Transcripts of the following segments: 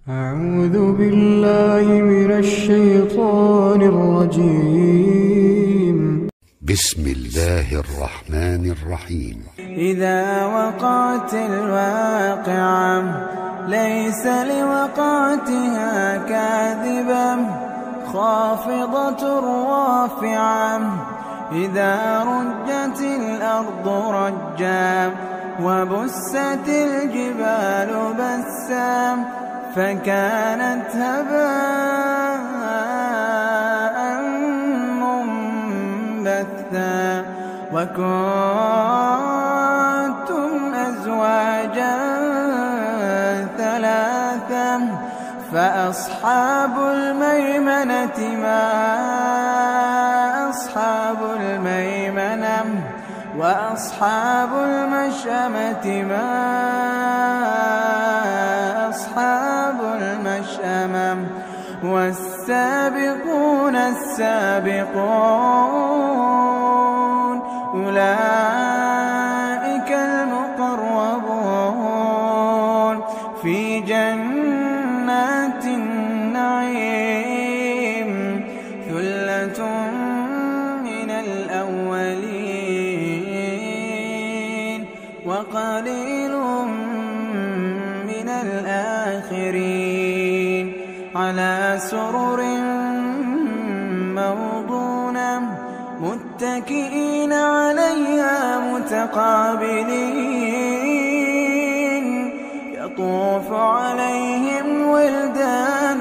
أعوذ بالله من الشيطان الرجيم. بسم الله الرحمن الرحيم. إذا وقعت الواقعة ليس لوقعتها كاذبة خافضة رافعة إذا رجت الأرض رجا وبست الجبال بسا فكانت هباء منبثا وكنتم أزواجا ثلاثا فأصحاب الميمنة ما أصحاب الميمنة وأصحاب المشأمة ما أصحاب المشأمة والسابقون السابقون أولئك المقربون في جنات النعيم ثلة من الأولين وقليل من الآخرين على سرر موضونة متكئين عليها متقابلين يطوف عليهم ولدان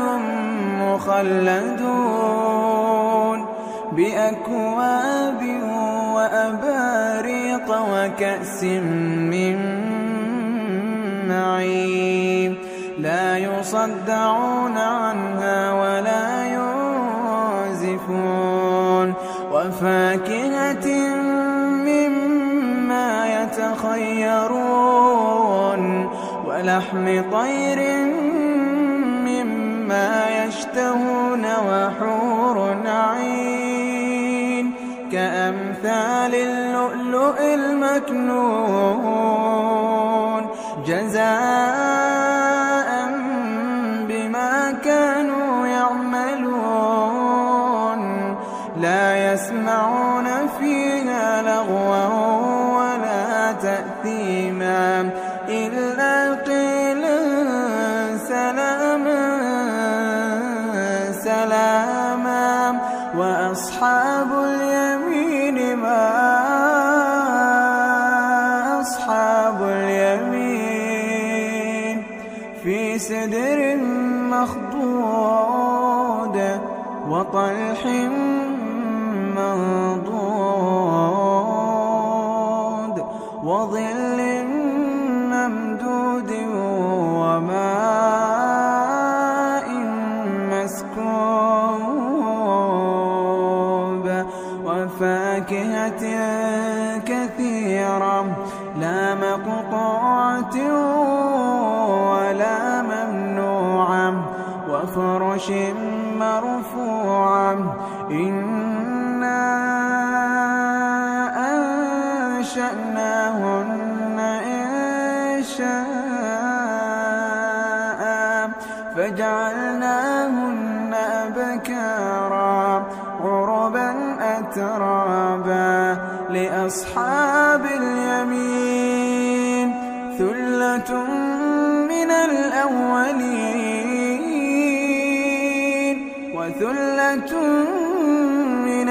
مخلدون بأكواب وأباريق وكأس من معين لا يصدعون عنها ولا ينزفون وفاكهة مما يتخيرون ولحم طير مما يشتهون وحور عين كأمثال اللؤلؤ المكنون جزاء بما كانوا يعملون لا يسمعون فيها لغوا ولا تأثيما إلا قيلا سلاما سلاما وأصحاب اليمين ما أصحاب اليمين في سدر مخضود وطلح منضود وظل ممدود وماء مسكوب وفاكهة كثيرة لا مقطوعة ولا ممنوعة وفرش مرفوعة إنا أنشأناهن إنشاء فجعلناهن أبكارا عربا أترابا لأصحاب اليمين ثلة من الأولين وثلة من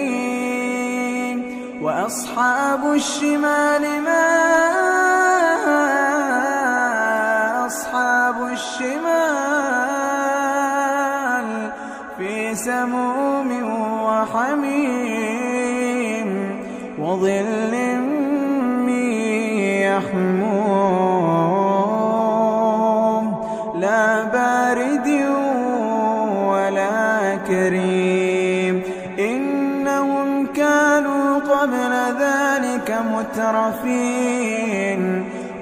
الآخرين وأصحاب الشمال ما أصحاب الشمال في سموم وحميم وظل من يحموم لا بارد ولا كريم إنهم كانوا قبل ذلك مترفين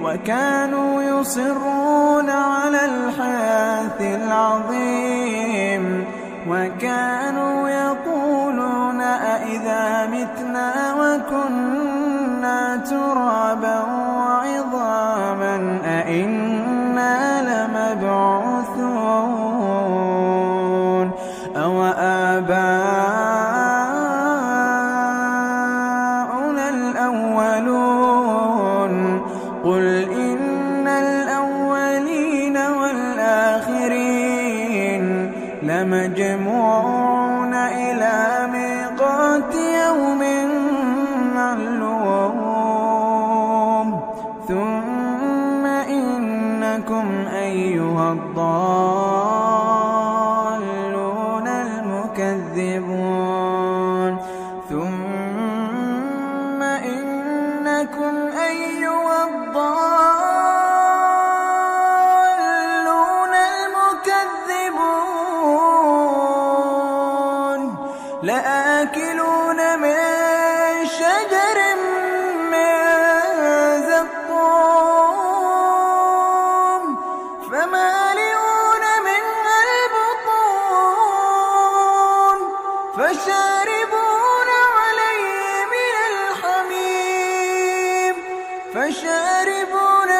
وكانوا يصرون على الحياة العظيم وكانوا يقولون أئذا متنا وكنا ترابا وعظاما أئنا أئنا لمبعوثون أو آباؤنا الأولون قل إن الأولين والآخرين لمجموعون إلى ميقات يوم معلوم ثم إنكم أيها الضالون المكذبون ثم إنكم أيها الضالون المكذبون لآكلون من شجر من زقوم فمالئون منها البطون فشاربون عليه من الحميم فشاربون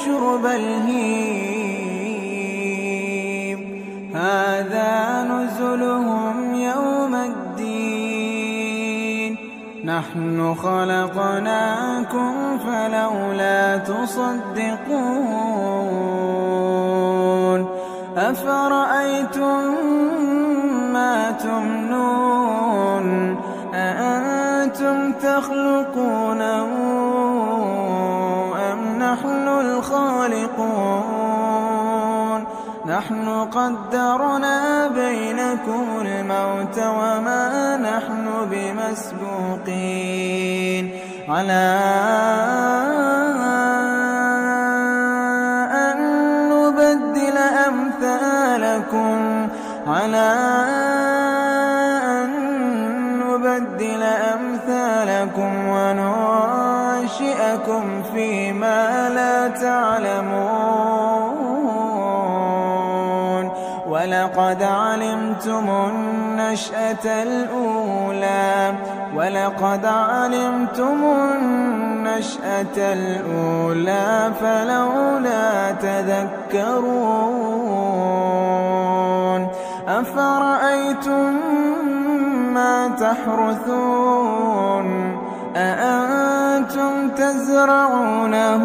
شرب الهيم هذا نزلهم يوم الدين نحن خلقناكم فلولا تصدقون أفرأيتم ما تمنون أأنتم تخلقونه أم نحن الخالقون نحن قدرنا بينكم الموت وما نحن بمسبوقين على أن نبدل أمثالكم وننشئكم فيما لا تعلمون ولقد علمتم النشأة الأولى فلولا تذكرون أفرأيتم ما تحرثون أأنتم تزرعونه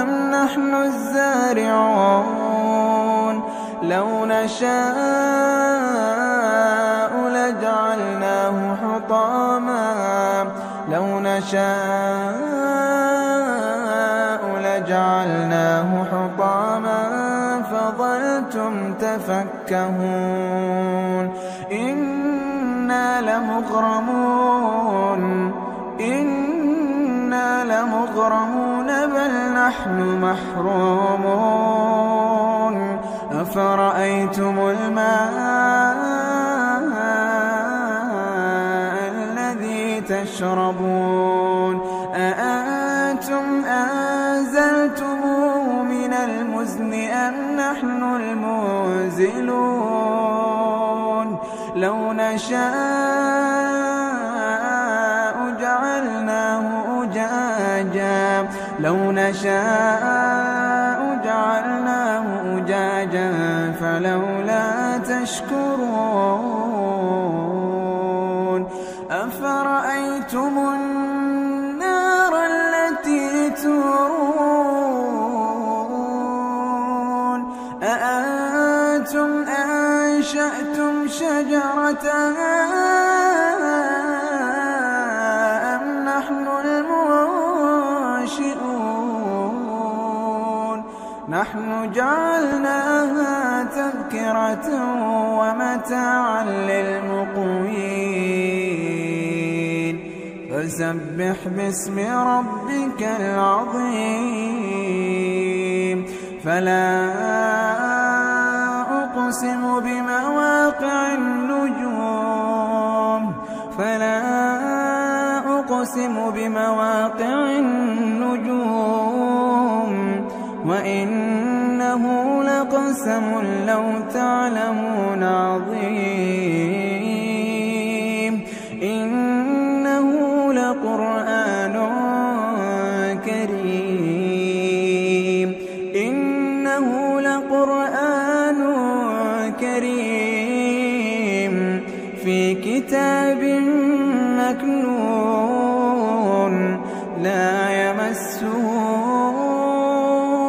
أم نحن الزارعون لو نشاء لجعلناه حطاما فظلتم تفكهون إنا لمغرمون بل نحن محرومون أفرأيتم الماء الذي تشربون أأنتم أنزلتموه من المزن أم نحن المنزلون لو نشاء جعلناه أجاجا فلولا تشكرون أفرأيتم النار التي تورون أأنتم أنشأتم شجرتها أم نحن المنشئون نحن جعلناها تذكرة ومتاعا للمقوين فسبح باسم ربك العظيم فلا أقسم بمواقع النجوم وإنه لقسم لو تعلمون عظيم في كتاب مكنون لا يمسه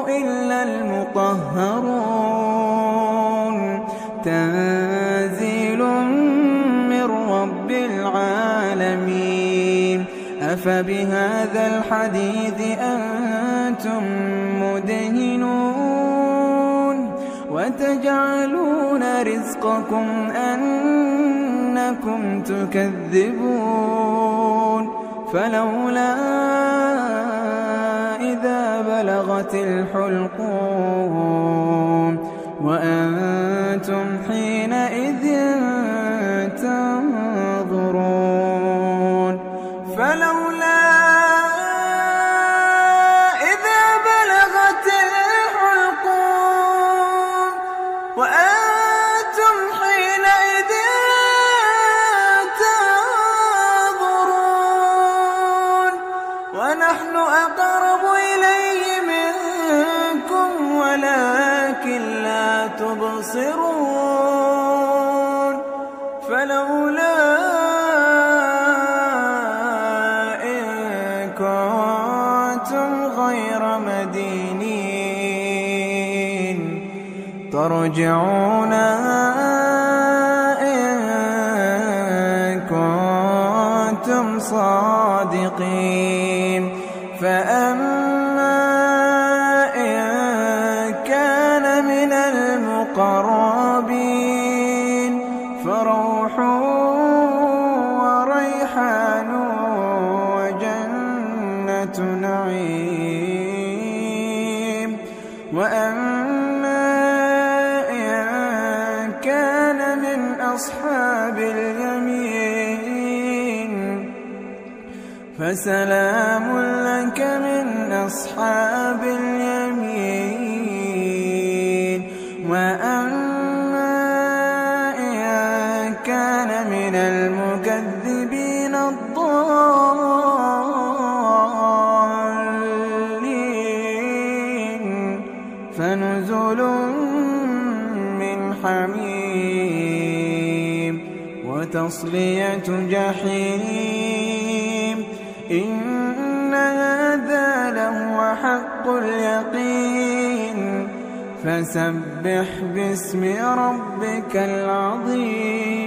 إلا المطهرون تنزيل من رب العالمين أفبهذا الحديث أنتم مدهنون وتجعلون رزقكم أنكم تكذبون فلولا إذا بلغت الحلقوم وأنتم حينئذ تنظرون فلولا إذا بلغت الحلقوم وأنتم حينئذ تنظرون ونحن أقرب إليه منكم ولكن لا تبصرون فلولا إن كنتم غير مدينين ترجعونها إن كنتم صادقين فأما إن كان من المقربين فروح وريحان وجنة نعيم وأما إن كان من أصحاب اليمين فسلام لك من أصحاب اليمين وأما إن كان من المكذبين الضالين فنزل من حميم وتصلية جحيم إن هذا لهو حق اليقين فسبح باسم ربك العظيم